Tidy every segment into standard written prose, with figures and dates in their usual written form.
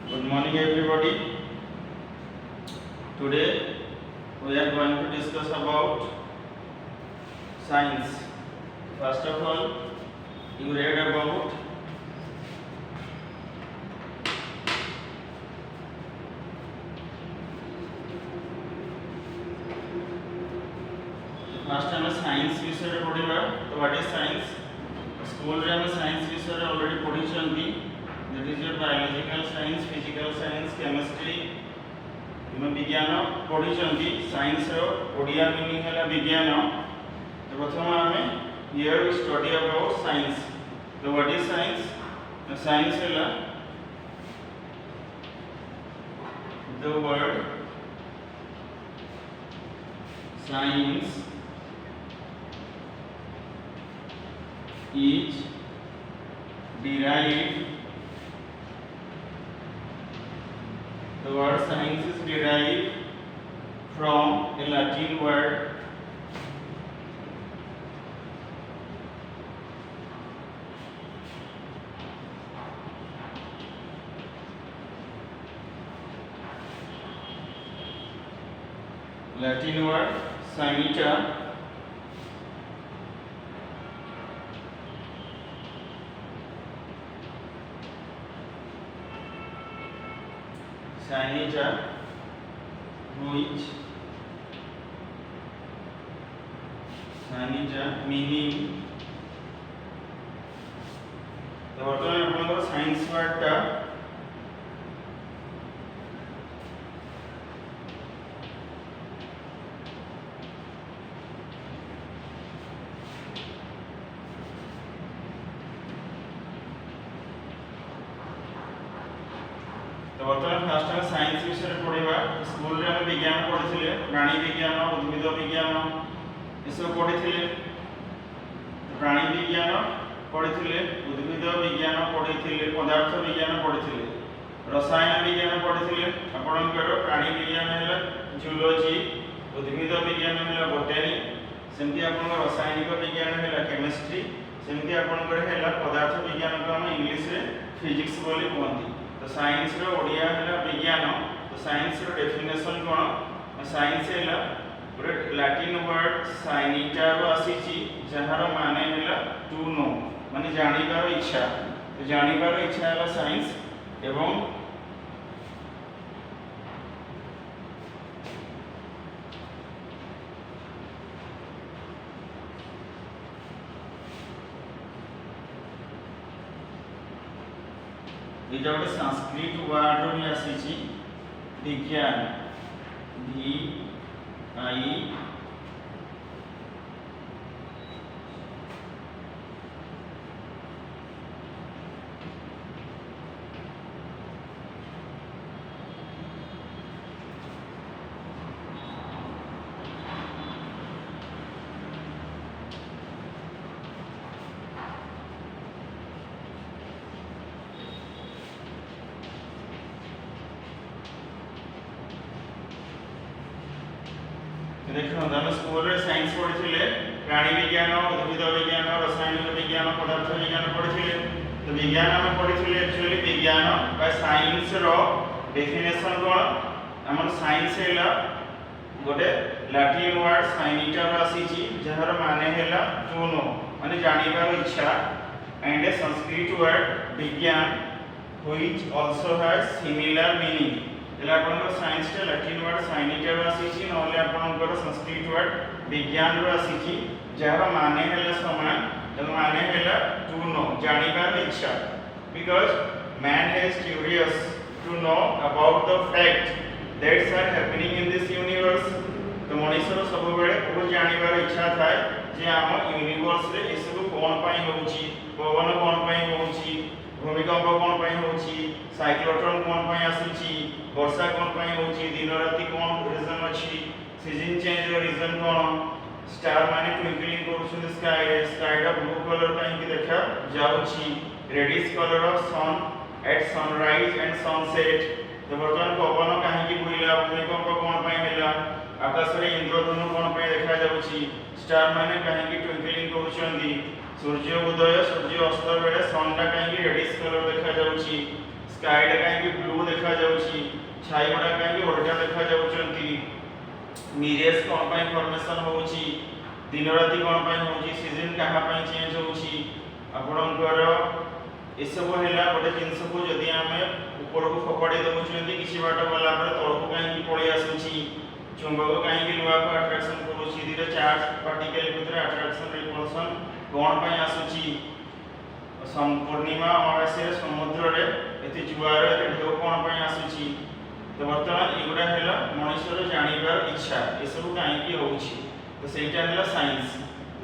Good morning, everybody. Today we are going to discuss about science. First of all, you read about first time science विषय रे पढ़िबा. तो what is science? School रे हम science विषय रे already पढ़ी चंदी. That is your biological science, physical science, chemistry. तुम विज्ञान पढ़ी चंदी. साइंस रो ओडिया मीनिंग है विज्ञान. तो प्रथम हमें here we study about science. So what is science? Science है the word science is derived. The word science is derived from a Latin word sanita. Sanita, which sanita meaning. तो वर्तमान आपनकर science वर्डटा तो वर्तमान फास्ट टाइम साइंस विषय पढ़ा. School रे हम विज्ञान पढ़ी, प्राणी विज्ञान, उद्भिद विज्ञान ये सब पढ़ी. प्राणी विज्ञान पढ़ी, उद्भिद विज्ञान पढ़ी, पदार्थ विज्ञान पढ़ी, रसायन विज्ञान पढ़ी. आपणकर प्राणी विज्ञान है जूलॉजी, उद्भिद विज्ञान है बोटानी, सेमती आपन रासायनिक विज्ञान है केमिस्ट्री, सेमती आपणकर है पदार्थ विज्ञान को हम इंग्लिश रे फिजिक्स बोली कहते. तो साइंस रो ओडिया है विज्ञान. तो साइंस रो डेफिनेशन कोन? साइंस है गोटे लैटिन वर्ड साइनिटा रो आसीची, जहार माने है टू नो, माने जानिबार इच्छा. तो जानिबार इच्छा है साइंस. एवं ये जो संस्कृत वर्ड रो आसीची विज्ञान, भी आई देखो हम स्कूल रे साइंस पढ़ी, प्राणी विज्ञान, उद्भिद विज्ञान, रासायनिक विज्ञान, पदार्थ विज्ञान पढ़ी. तो विज्ञान हम पढ़ी. एक्चुअली विज्ञान बा साइंस रो डेफिनेशन कोन? हमर साइंस है गोटे लैटिन वर्ड साइनिटा रो आसीची, जहार माने है टू नो, माने जानिबार इच्छा. एंड ए संस्कृत वर्ड विज्ञान which also has similar meaning. एला आपनकर साइंस टे लैटिन वर्ड साइनिटा रो आसीची, नले आपनकर संस्कृत वर्ड विज्ञान रो आसीची, जहार माने है समान. तो माने है टू नो, जानिबार इच्छा. Because man is curious to know about the fact that are happening in this universe. तो मनुष्य सब बेले बहुत जानिबार इच्छा थाए जे आम यूनिवर्स रे ए सब कोन पई होउची, पवन कोन पई होउची, भूमिकंप कोन पई होउची, साइक्लोट्रॉन कोन पई आसीची, वर्षा कोन पई होउची, दिन राति कोन रीजन अछि, सीजन चेंज रो रीजन कोन, स्टार माने ट्विंकलिंग करूछन स्काई रे, स्काई का ब्लू कलर पई कि देखा जाउची, reddish colour of sun at sunrise and sunset. तो वर्तमान पवन काहे कि बुइला, भूमिकंप कोन पई होला, आकाश रे इंद्रधनु कोन पई देखा जाउची, स्टार माने काहे कि ट्विंकलिंग करूछन, सूर्य उदय सूर्य अस्त बेले सनटा कहीं रेडिश कलर देखा जाउची, स्काईटा कहीं ब्लू देखा जाउची छाई गुडा कहीं ओल्टा देखा जाउचंती मिरेज कोन पई फॉर्मेशन होउची दिन राति कोन पई होउची सीजन कहा पई चेंज होउची आपणकर ए सब हैला गोटे जिंस को जदी आमे ऊपर को फोपाडी देउचंती किसी बाट गला पर तळको कहीं पळी आसुची चुंबक कहीं लुहा को अट्रैक्शन करूची धीरे चार्ज पार्टिकल भितर अट्रैक्शन रिपल्सन कोन पई आसुची पूर्णिमा अमावास्या समुद्र रे एते जुआर एते ढेउ कोन पई आसुची तो वर्तमान एगुडा हैला मनुष्यर जानिबार इच्छा ए सब कहीं की होउची तो सेटा हैला साइंस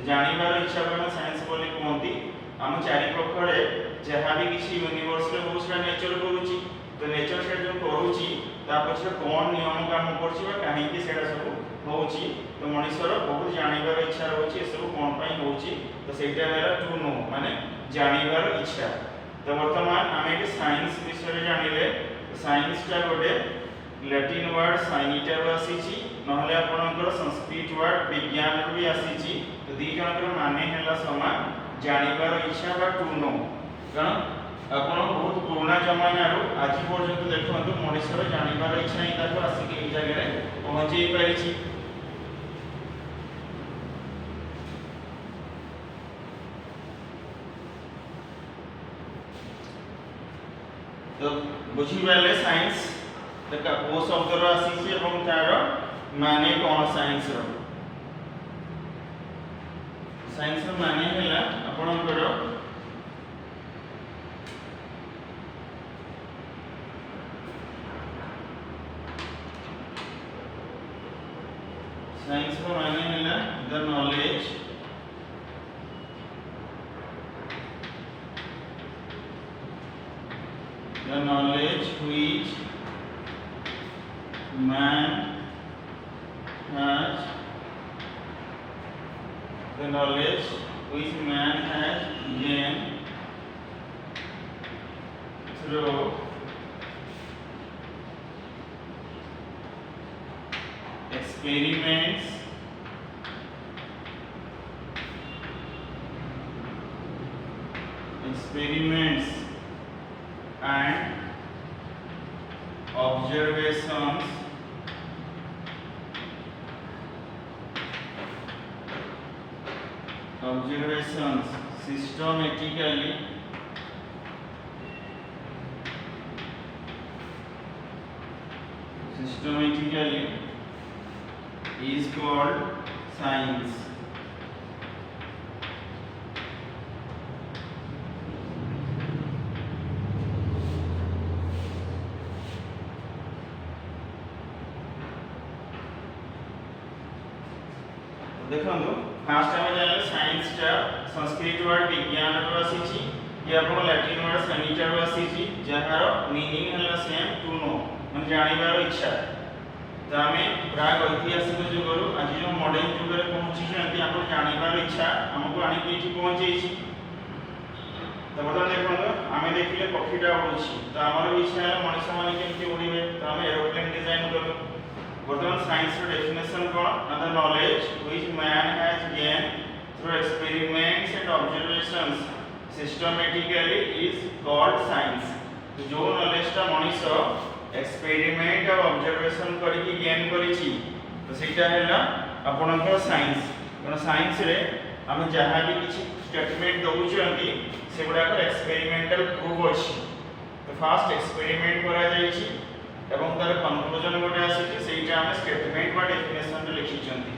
जानिबार इच्छा को साइंस बोली कहंती हम चारि पखरे जहाँ भी किसी यूनिवर्स रे बहुत सारा नेचर करूची तो नेचर से जो करूची ता पछे कोन नियम काम करची बा काहे कि सेटा सब होउची तो मनुष्यर बहुत जानिबार इच्छा रहउची ए सब कोन पई होउची तो सेटा हैला टू नो माने जानिबार इच्छा तो वर्तमान हम एक साइंस विषय जानिले साइंस टा गोटे लैटिन वर्ड साइनिटा रो आसीची नहले आपनकर संस्कृत वर्ड विज्ञान रो भी आसीची तो दी जनकर माने हैला समान जानिबार इच्छा बा टू नो कारण आपण बहुत पुराना जमाना रो आज पर्यंत देखंतु मनुष्यर जानिबार इच्छा ही ताको आसी के जगह रे पहुंची परिची तो बुझी वाले साइंस तक को शब्द रो आसी से एवं तार माने कोन साइंस रो साइंस रो माने हैला आपनकर साइंस रो माने हैला the knowledge which man has the knowledge which man has gained through experiments and observations systematically is called science. देखो फास्ट हम जाने साइंस टा संस्कृत वर्ड विज्ञान रो आसीची ये आपन लैटिन वर्ड सैनिटा रो आसीची जहार मीनिंग हला सेम टू नो मन जानिबार इच्छा त हमें प्राग ऐतिहासिक जुगरु आज जो मॉडर्न जुग रे पहुंची छंती आपन जानिबार इच्छा हमको आनी के एठी पहुंचेची त बता देखो हमें देखिले पक्षीटा उड़ुची त हमर इच्छा है मनुष्य माने केमती उड़िबे त हम एरोप्लेन डिजाइन करलो वर्तमान साइंस रो डेफिनेशन कोन the knowledge which man has gain through experiments and observations systematically is called science तो जो नॉलेज ता मनुष्य एक्सपेरिमेंट और ऑब्जर्वेशन करी गेन करिछि तो सेटा हैला आपनकर साइंस कोन साइंस रे हम जहां भी किछि स्टेटमेंट दउछंती सेगुडा को एक्सपेरिमेंटल प्रूफ अछि तो फास्ट एक्सपेरिमेंट करा जाइछि एवं तार कंक्लूजन गोटे आसी सेटा हम स्टेटमेंट बा डेफिनेशन रे लिखि छंती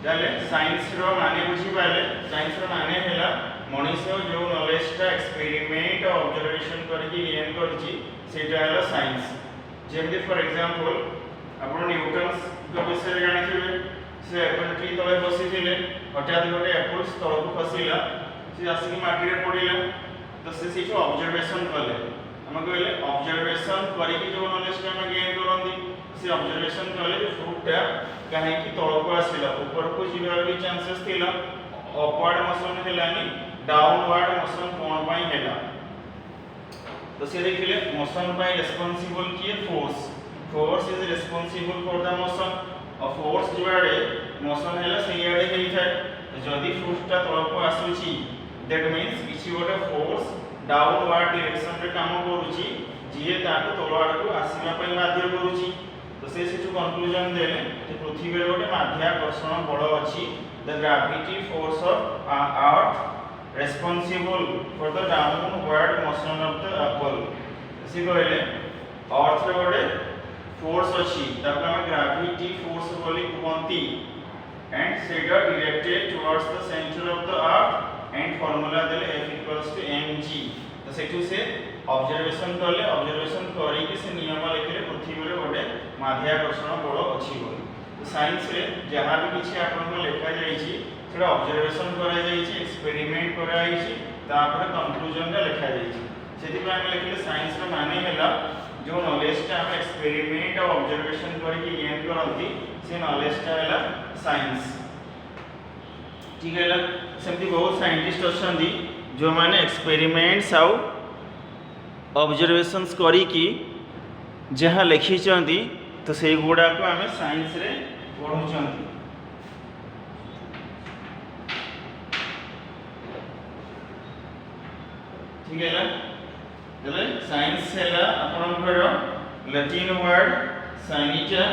ताले साइंस रो माने बुझी पाले साइंस रो माने हैला मनुष्य जो नॉलेज ता एक्सपेरिमेंट और ऑब्जर्वेशन करके गेन करछि सेटा हैला साइंस जेमति फॉर एग्जांपल आपण न्यूटन को विषय जानिथिबे से एप्पल ट्री तळे बसिथिले हठात गोटे एप्पल तळ को खसिला से आसी माटी रे पडिला तो से सेठो ऑब्जर्वेशन कले हम कहले ऑब्जर्वेशन करी कि जो नॉलेज के हम गेन करंदी से ऑब्जर्वेशन कले जे फ्रूटटा काहे कि तळ को आसिला ऊपर को जिबार भी चांसेस थिला अपवर्ड मोशन हेलानी डाउनवर्ड मोशन कोन पई हेला तो से देखिले मोशन पई रिस्पांसिबल किए force is responsible for the motion और फोर्स जुआडे मोशन हेला सेयाडे हेई थाए जदी फ्रूटटा तळ को आसुची दैट मीन्स किसी गोटे फोर्स डाउनवर्ड डायरेक्शन रे काम करूची जे ताको तଳ आडକୁ ଆସିବା ପାଇଁ ବାଧ୍ୟ କରୁची। तो से सेठु कंक्लूजन देले जे पृथ्वी रे गोटे माध्याकर्षण बल अछि the gravity force of earth responsible for the downward motion of the Apple. से कहले अर्थ रे गोटे फोर्स अछि ताको हम ग्रेविटी फोर्स बोली कहंती एंड सेटा directed towards the centre of the earth and formula देले F इक्वल्स टू mg। तो सेठु से ऑब्जर्वेशन करले ऑब्जर्वेशन करी कि से नियम लिखले पृथ्वी रे गोटे माध्याकर्षण बल अछि बोली। तो साइंस रे जहां भी किछि आपन को लिखा जाई छि सेटा ऑब्जर्वेशन करा जाई छि एक्सपेरिमेंट करा जाई छि तापर कंक्लूजन रे लिखा जाई छि। सेति पे हम लिखले साइंस रे माने हैला जो नॉलेज टा हम एक्सपेरिमेंट और ऑब्जर्वेशन करके गेन करंती से नॉलेज टा हैला साइंस। ठीक है, सेमती बहुत साइंटिस्ट अछंदी जो माने एक्सपेरिमेंट्स आउ ऑब्जर्वेशंस करी कि जहाँ लिखी चंदी तो से गुडा को हमें साइंस रे पढु चंदी। ठीक है, चले साइंस हैला आपनकर लैटिन वर्ड साइनिटा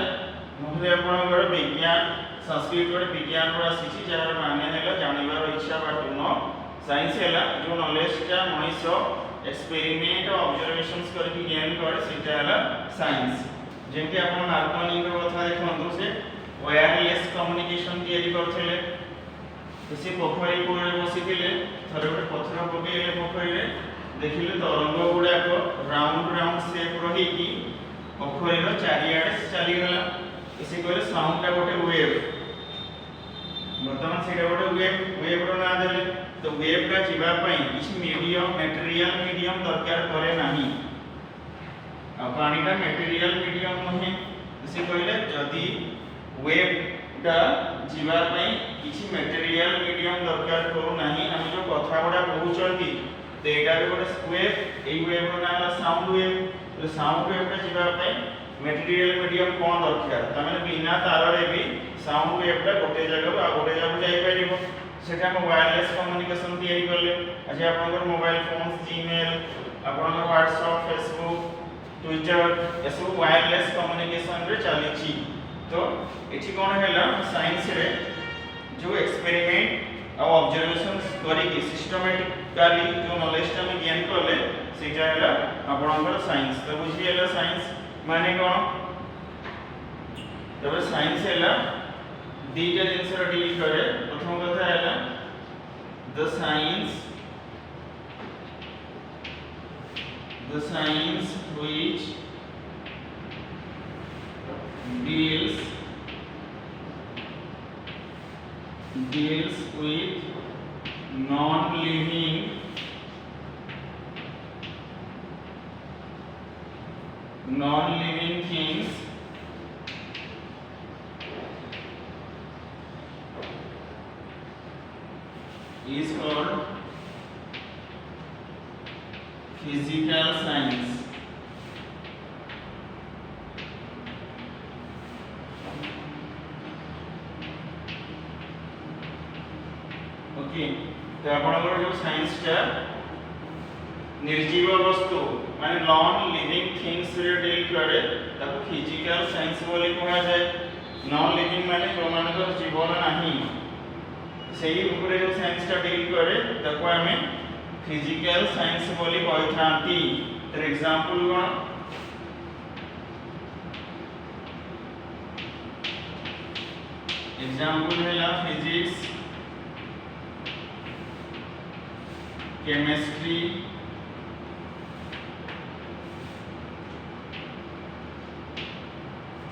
नहले आपनकर विज्ञान संस्कृत वर्ड विज्ञान रो आसी जार माने हैला जानिबार इच्छा बाटुनो। साइंस हैला जो नॉलेज टा मनुष्य एक्सपेरिमेंट और ऑब्जर्वेशंस करके गेन करे सेटा हैला साइंस। जेंति आपन मार्कोनी रो कथा देखंतु से वायरलेस कम्युनिकेशन तयारी करथिले। तो से पोखरी कोरे बसिथिले थरे गोटे पत्थर पकेइले पोखरी रे देखिले तरंग गुडाक राउंड राउंड शेप रही कि पोखरी रो चारियाडे चली गला। इसे कहले साउंड टा गोटे वेव। वर्तमान सेटा गोटे वेव रो ना देले तो वेव का जीवा पई किछि मीडियम मटेरियल मीडियम दरकार करे नाही। आ पानी का मटेरियल मीडियम नहे। इसे कहले जदी वेव का जीवा पई किछि मटेरियल मीडियम दरकार करू नाही हम जो कथा गुडा कहउचंती तो एटा भी गोटे वेव एई वेव रो नाम साउंड वेव। तो साउंड वेव का जीवा पई मटेरियल मीडियम कोन दरकार तमाने बिना तार रे भी साउंड वेव टा गोटे जगह आ गोटे जगह जाई परिबो। सेटा हम वायरलेस कम्युनिकेशन तयारी करले। आज आपनकर मोबाइल फोन जीमेल आपनकर व्हाट्सएप फेसबुक ट्विटर एसो वायरलेस कम्युनिकेशन रे चली छी। तो एठी कोन हैला साइंस रे जो एक्सपेरिमेंट और ऑब्जर्वेशंस करी कि सिस्टमैटिकली जो नॉलेज टा में गेन करले सेटा हैला आपनकर साइंस। तो बुझी हैला साइंस माने कोन। तबे साइंस हैला दीटा जिंस रो डील करे। प्रथम कथा हैला the science which deals with non-living things is called physical science. Okay, तो आपनकर जो साइंस टा निर्जीव वस्तु माने नॉन लिविंग थिंग्स रे डील करे ताको फिजिकल साइंस बोली कहा जाए। नॉन लिविंग माने जो मानकर जीवन नाही सेही ऊपर जो साइंस टा डील करे ताको हमें फिजिकल साइंस बोली कहथांती। फॉर एग्जांपल कोन एग्जांपल हैला physics chemistry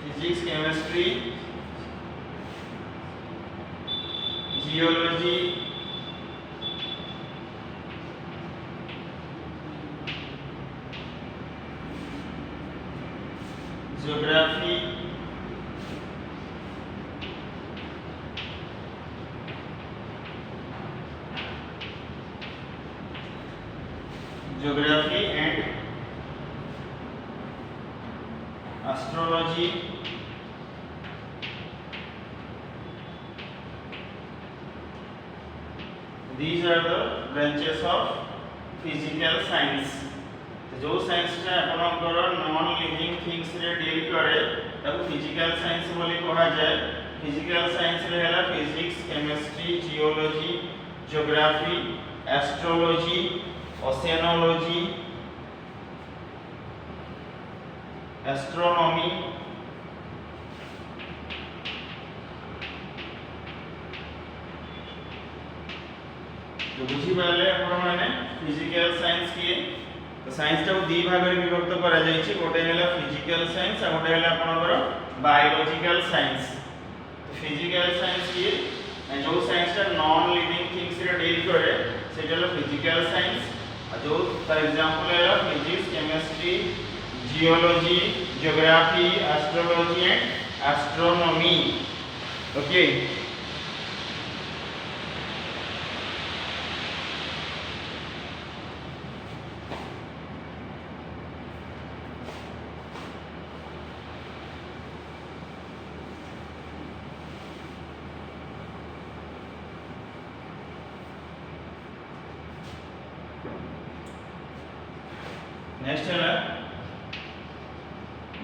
physics chemistry geology geography and astrology these are the branches of physical science जो साइंस टा आपनकर नॉन लिविंग थिंग्स रे डील करे ताको फिजिकल साइंस बोली कहा जाए फिजिकल साइंस रे हला physics chemistry geology geography astrology oceanology astronomy तो बुझी पाले आपण माने फिजिकल साइंस किए तो साइंस टा दी भाग रे विभक्त करा जाई छी गोटे हला फिजिकल साइंस आ गोटे हला आपनकर बायोलॉजिकल साइंस तो फिजिकल साइंस किए जो साइंस टा नॉन लिविंग थिंग्स रे डील करे सेटा हला फिजिकल साइंस आ जो फॉर एग्जांपल हला physics chemistry geology geography astrology and astronomy okay next है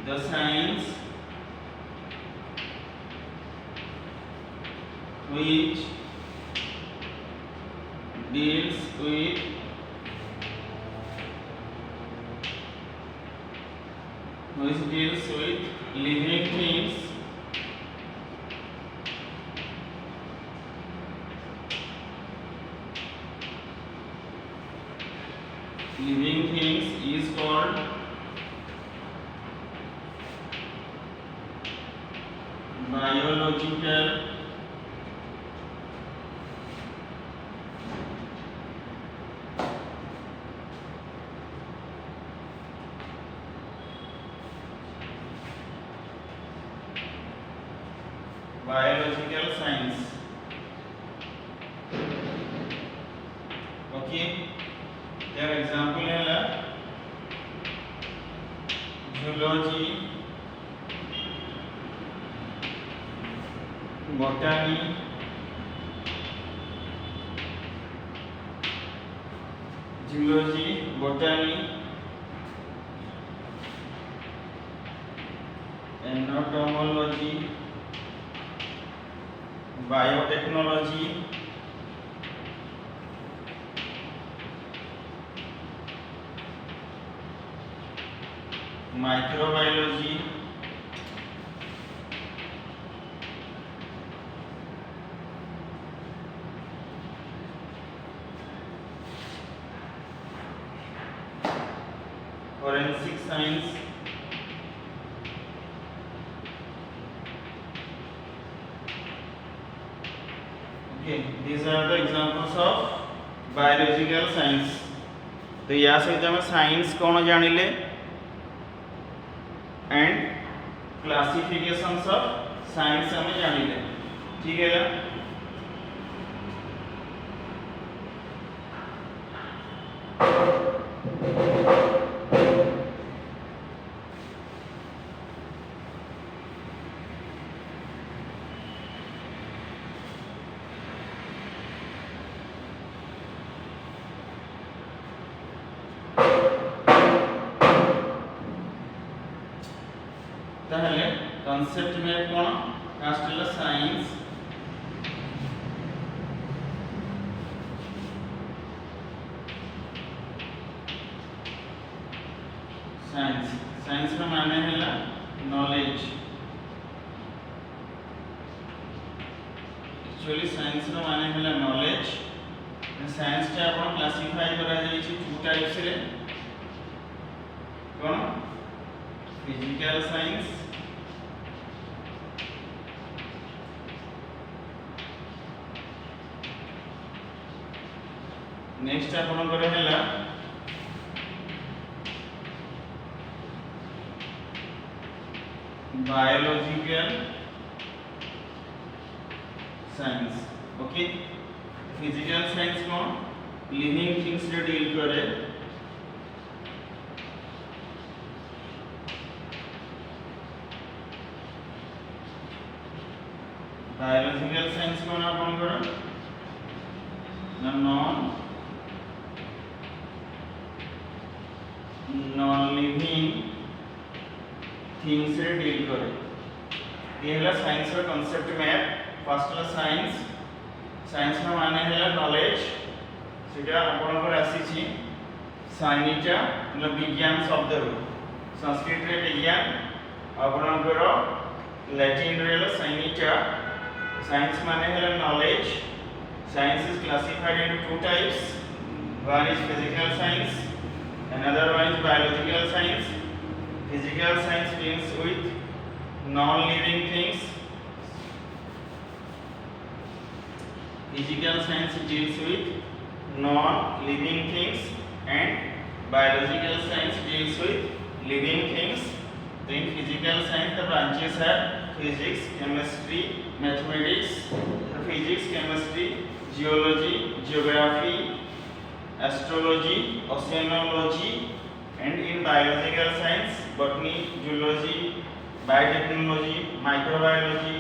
the science which deals with living things is called biological science okay their example है zoology botany entomology biotechnology microbiology forensic science okay these are the examples of biological science तो या सहित हम science कौन जानिले and classifications of science हम जानिले ठीक है ना ताहले कांसेप्ट में कोन कास्टल साइंस साइंस में माने हैला नॉलेज एक्चुअली साइंस में माने हैला नॉलेज साइंस टा अपन क्लासिफाई करा जाई छी टू टाइप्स रे कोन फिजिकल साइंस नेक्स्ट अपन करे हैला biological science okay physical science कौन लिविंग थिंग्स रे डील करे बायोलॉजिकल साइंस कौन अपन कर नॉन नॉन लिविंग थिंग्स रे डील करे ये हला साइंस रो कांसेप्ट मैप फर्स्ट ला साइंस रो माने हला नॉलेज सेटा आपण को आसी छी साइनिटा मतलब विज्ञान शब्द रो संस्कृत रे विज्ञान आपण को लैटिन रे हला साइनिटा साइंस माने हला knowledge science is classified into two types one is physical science another one is biological science physical science deals with non living things physical science deals with non living things and biological science deals with living things in physical science the branches are physics chemistry mathematics physics chemistry geology geography astrology oceanology and in biological science botany zoology biotechnology microbiology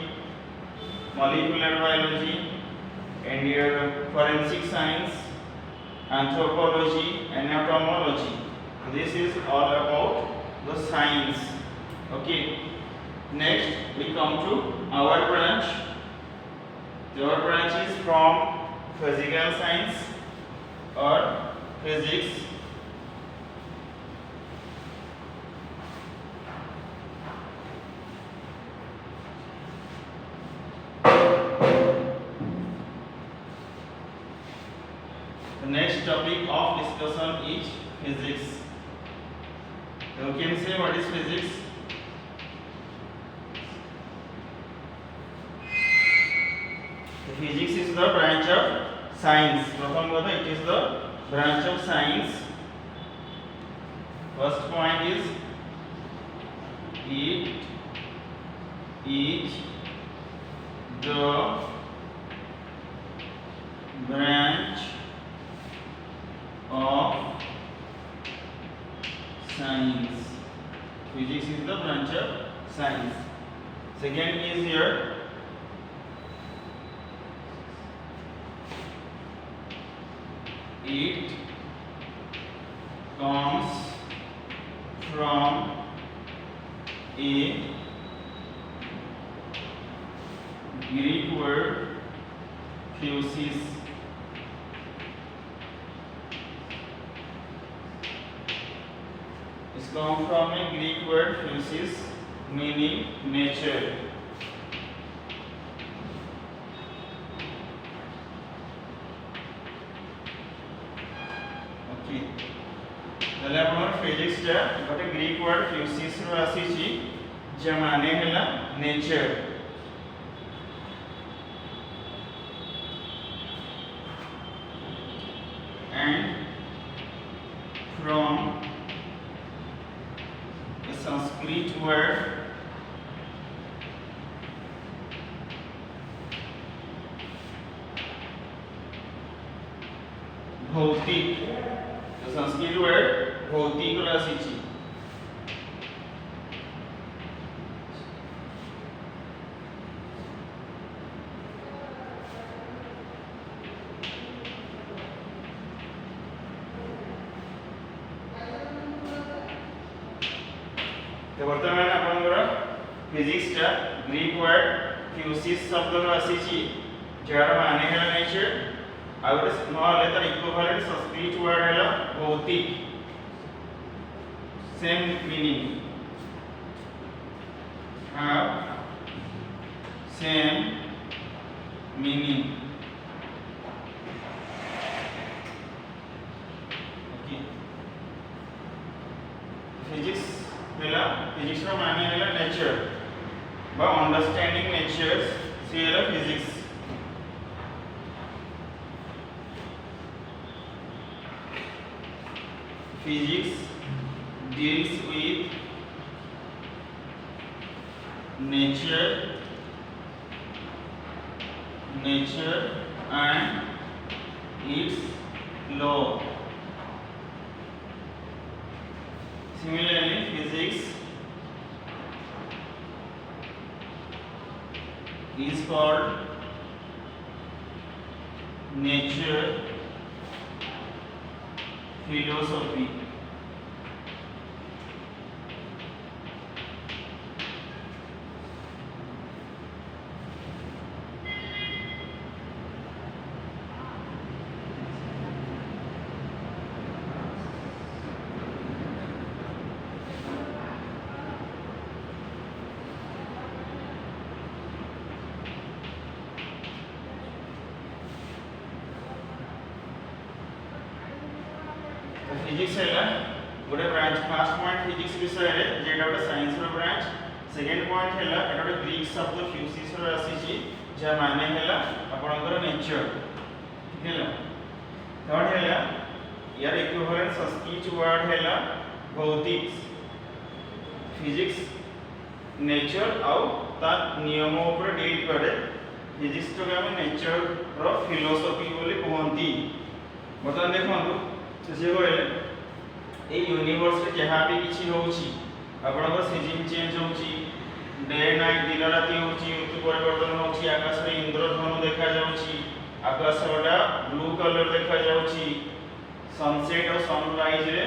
molecular biology and your forensic science anthropology entomology this is all about the science okay next we come to our branch your branch is from physical science or physics the next topic of discussion is physics you can say what is physics physics is the branch of science pratham kotha it is the branch of science first point is it is the branch of science physics is the branch of science second is here it comes from a Greek word physis it comes from a Greek word physis meaning nature তাহলে আপনার physics টা গোটে Greek word physics ରୁ আসিছি যে মানে হলা nature and from a Sanskrit word भौतिक तो संस्कृत वर्ड भौतिक ରୁ ଆସିଛି तो वर्तमान आपनकर फिजिक्स टा ग्रीक वर्ड फ्यूसिस शब्द ରୁ ଆସିଛି ଯାହାର ମାନେ ହେଲା ନେଚर ଆଉ ଗୋଟେ ନହେଲେ ତାର ଇକ୍ୱିଭାଲେଣ୍ଟ ସଂସ୍କୃତ ୱାର୍ଡ ହେଲା ଭୌତିକ same meaning have same meaning okay physics ହେଲା physics ର ମାନେ ହେଲା नेचर बा अंडरस्टैंडिंग नेचर से ହେଲା physics physics deals with nature and its law similarly physics is called nature philosophy physics है गोटे ब्रांच फर्स्ट पॉइंट फिजिक्स विषय रे जेटा गोटे साइंस रो ब्रांच सेकंड पॉइंट है एटा गोटे ग्रीक शब्द फ्यूसिस रो आसीची जे माने है आपनकर नेचर ठीक है थर्ड है यार इक्विवेलेंट संस्कृत वर्ड है भौतिक फिजिक्स नेचर आउ ता नियम ऊपर डील करे फिजिक्स तो हम नेचर रो फिलोसफी बोली कहंती बर्तमान देखो से कहले ए यूनिवर्स रे जहाँ भी किसी होउची आपनकर सीजन चेंज होउची डे नाइट दिन राति होउची ऋतु परिवर्तन होउची आकाश रे इंद्रधनु देखा जाउची आकाशटा ब्लू कलर देखा जाउची सनसेट और सनराइज रे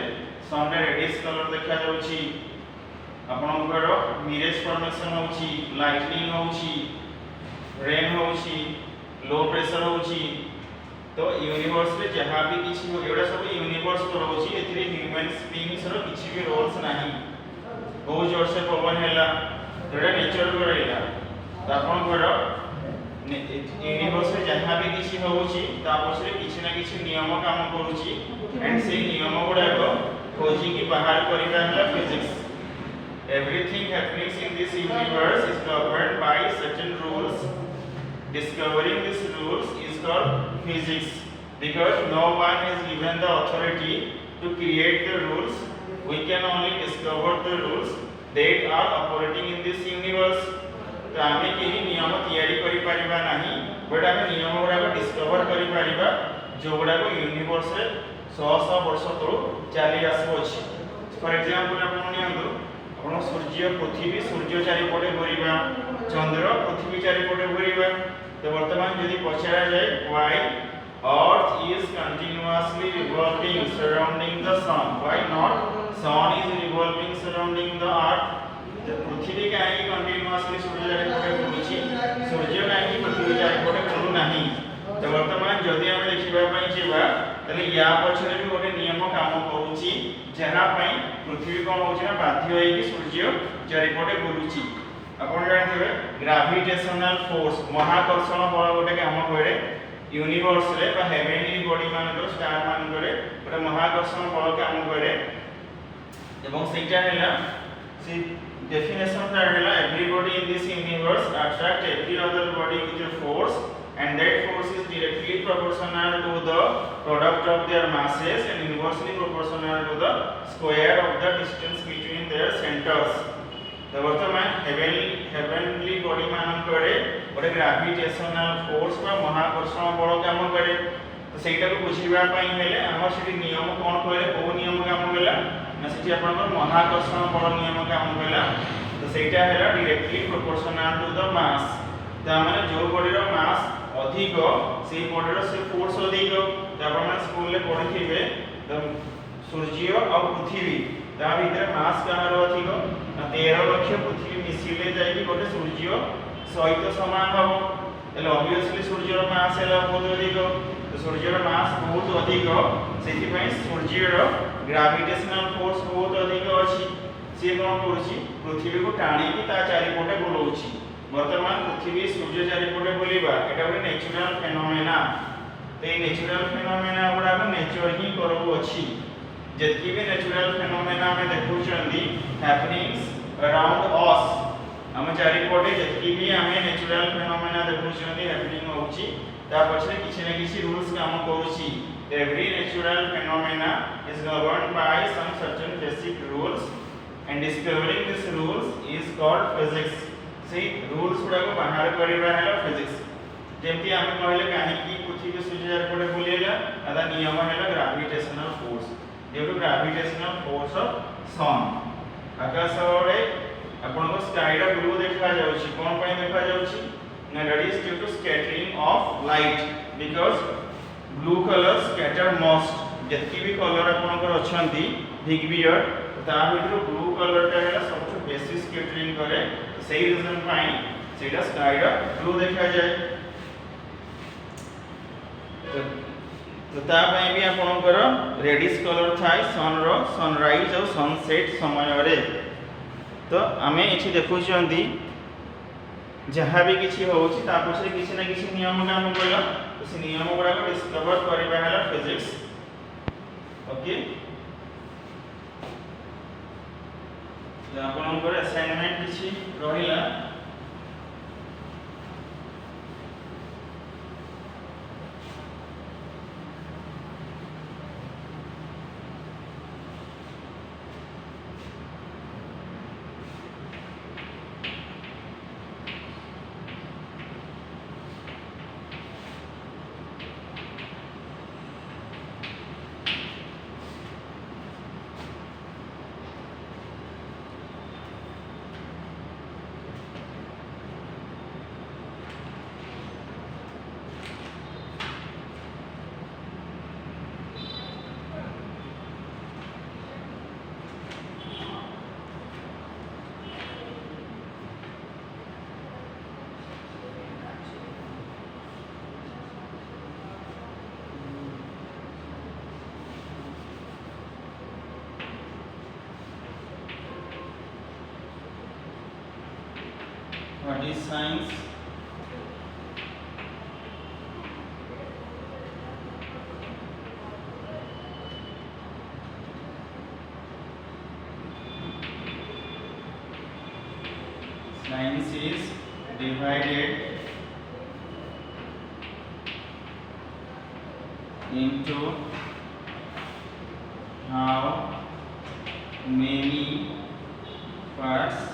सन रे रेडिश कलर देखा जाउची आपनकर मिरेज फॉर्मेशन होउची लाइटनिंग होउची रेन होउची लो प्रेशर होउची तो यूनिवर्स रे जहाँ भी किसी एवडा सब यूनिवर्स तो रहउची एथिरे ह्यूमन बीइंग्स रो किछि भी रोल्स नाही बहुत जोर से पवन हैला एवडा नेचर रो रहला त आपन करो यूनिवर्स रे जहाँ भी किछि होउची ता पछरे किछि ना किछि नियम काम करूची एंड से नियम गुडा को खोजी की बाहर करिबा हैला physics everything happenings in this universe is governed by certain rules discovering these rules is called physics because no one has given the authority to create the rules we can only discover the rules that are operating in this universe तो आमे केही नियम तयारी करि परिबा नाही but आमे नियम गुडा को डिस्कवर करि परिबा जो गुडा को यूनिवर्स रे 100 वर्ष तो चली आसबो अछि फॉर एग्जांपल आपण नियंतु आपण सूर्य पृथ्वी सूर्य चारि पटे घुरिबा चंद्र पृथ्वी चारि पटे घुरिबा तो वर्तमान यदि पछारा जाए why earth is continuously revolving surrounding the sun why not sun is revolving surrounding the earth तो पृथ्वी काहे कंटीन्यूअसली सूर्य चारि पटे घुरुची सूर्य काहे पृथ्वी चारि पटे घुरु नाही तो वर्तमान यदि हम देखिबा पई जेबा तले या पछरे भी गोटे नियम काम करूची जहा पई पृथ्वी कोन होची ना बाध्य होई कि सूर्य चारि पटे घुरुची आपण जानथिबे ग्रेविटेशनल फोर्स महाकर्षण बल गोटे काम करे यूनिवर्स रे बा हेवेनली बॉडी मानकर स्टार मानकर गोटे महाकर्षण बल काम करे एवं सेटा हैला से डेफिनेशन ता हैला everybody in this universe attract every other body with a force and that force is directly proportional to the product of their masses and inversely proportional to the square of the distance between their centers तो वर्तमान heavenly body मान करे गोटे gravitational force बा महाकर्षण बल काम करे तो सेटा को बुझिबा पई हेले हमर सेठी नियम कोन कहले को नियम काम कला ना सेठी आपनकर महाकर्षण बल नियम काम कला तो सेटा हैला directly proportional to the mass तो माने जो बॉडी रो मास अधिक से बॉडी रो से फोर्स अधिक तो आपण स्कूल ले पढिथिबे तो सूर्य और पृथ्वी ता भीतर मास कहार अधिक 13 लाख पृथ्वी मिसिले जाई कि गोटे सूर्य सहित समान हो एले ऑब्वियसली सूर्य रो मास हैला बहुत अधिक तो सूर्य रो मास बहुत अधिक सेति पई सूर्य रो ग्रेविटेशनल फोर्स बहुत अधिक अछि से कोन करूची पृथ्वी को टाणी कि ता चारि पटे बुलाउची वर्तमान पृथ्वी सूर्य चारि पटे बुलिबा एटा गोटे नेचुरल फेनोमेना ते नेचुरल फेनोमेना गुडा को नेचर ही करबो अछि जतकी भी नेचुरल फेनोमेना में देखुचंदी हैपनिंग्स अराउंड अस हम चारि पटे जतकी भी हमें नेचुरल फेनोमेना देखुचंदी हैपनिंग होउची ता पछरे किछि ना किछि रूल्स काम करूची every natural phenomena is governed by some certain basic rules and discovering this rules is called physics से रूल्स गुडा को बाहर करिबा हैला फिजिक्स जेमति हम कहले काहे कि पृथ्वी सूर्य चारि पटे बुलेला आदा नियम हैला gravitational force due to gravitational force of sun आकाश रे आपण को स्काई रा ब्लू देखा जाउची कोन पय देखा जाउची ना that is due to scattering of light because blue colour scatter most जति भी कलर आपण को अछंती बिग बियर ता भीतर ब्लू कलर ता हैला सबसे बेसी स्कैटरिंग करे सही रीजन पाई सेटा स्काई रा ब्लू देखा जाए तो ता पय भी आपनकर रेडिश कलर थाई सन रो सनराइज और सनसेट समय रे तो आमे एठी देखुचंदी जहाँ भी किसी होउची ता पछरे किसी ना किसी नियम काम कइला तो से नियम गुडा को डिस्कवर करबा हैला फिजिक्स ओके तो आपनकर असाइनमेंट किछि रहिला What is science? Science is divided into how many parts?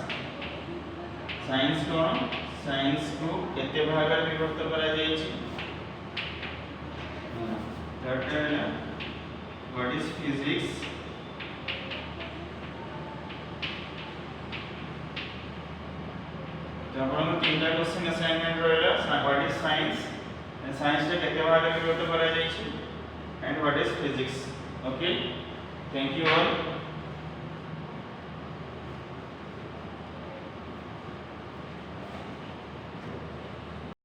Science cone science को केते भाग रे विभक्त करा जाय छी थर्ड है व्हाट इज फिजिक्स तो आपण तीनटा क्वेश्चन असाइनमेंट रहला what is science and science के केते भाग रे विभक्त करा जाय छी and what is physics okay thank you all